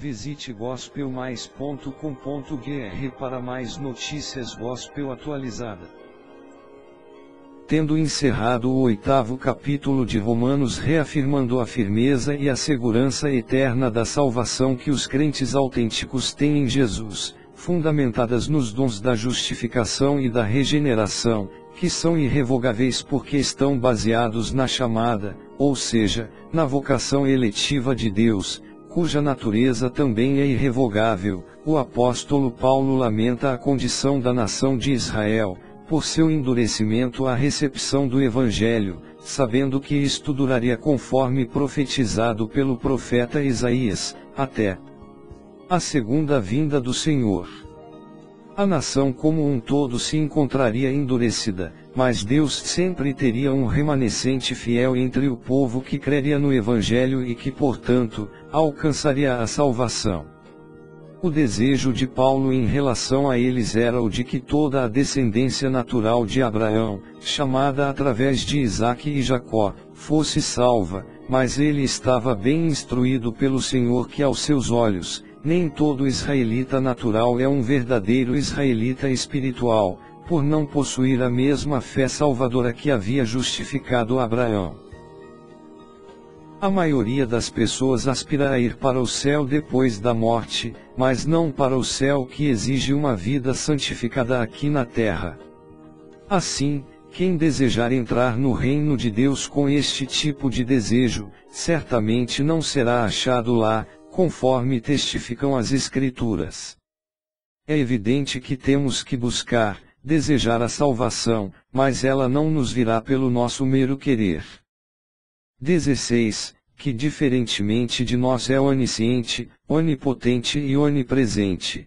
Visite gospelmais.com.br para mais notícias gospel atualizada. Tendo encerrado o 8º capítulo de Romanos, reafirmando a firmeza e a segurança eterna da salvação que os crentes autênticos têm em Jesus, fundamentadas nos dons da justificação e da regeneração, que são irrevogáveis porque estão baseados na chamada, ou seja, na vocação eletiva de Deus, cuja natureza também é irrevogável, o apóstolo Paulo lamenta a condição da nação de Israel, por seu endurecimento à recepção do Evangelho, sabendo que isto duraria conforme profetizado pelo profeta Isaías, até a segunda vinda do Senhor. A nação como um todo se encontraria endurecida, mas Deus sempre teria um remanescente fiel entre o povo que creria no Evangelho e que, portanto, alcançaria a salvação. O desejo de Paulo em relação a eles era o de que toda a descendência natural de Abraão, chamada através de Isaque e Jacó, fosse salva, mas ele estava bem instruído pelo Senhor que aos seus olhos, nem todo israelita natural é um verdadeiro israelita espiritual, por não possuir a mesma fé salvadora que havia justificado Abraão. A maioria das pessoas aspira a ir para o céu depois da morte, mas não para o céu que exige uma vida santificada aqui na terra. Assim, quem desejar entrar no reino de Deus com este tipo de desejo, certamente não será achado lá, conforme testificam as Escrituras. É evidente que temos que buscar, desejar a salvação, mas ela não nos virá pelo nosso mero querer. 16. Que diferentemente de nós é onisciente, onipotente e onipresente.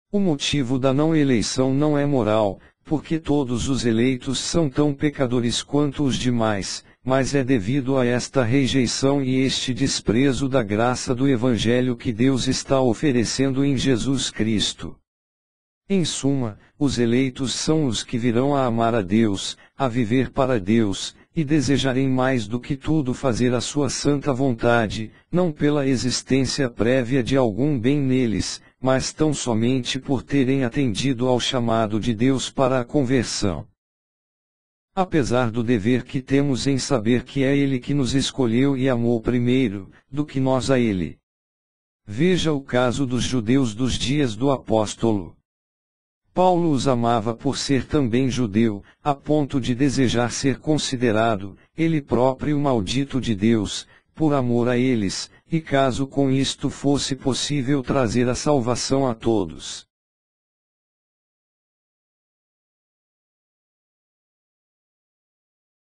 O motivo da não eleição não é moral, porque todos os eleitos são tão pecadores quanto os demais, mas é devido a esta rejeição e este desprezo da graça do Evangelho que Deus está oferecendo em Jesus Cristo. Em suma, os eleitos são os que virão a amar a Deus, a viver para Deus, e desejarem mais do que tudo fazer a sua santa vontade, não pela existência prévia de algum bem neles, mas tão somente por terem atendido ao chamado de Deus para a conversão. Apesar do dever que temos em saber que é Ele que nos escolheu e amou primeiro, do que nós a Ele. Veja o caso dos judeus dos dias do apóstolo. Paulo os amava por ser também judeu, a ponto de desejar ser considerado, ele próprio maldito de Deus, por amor a eles, e caso com isto fosse possível trazer a salvação a todos.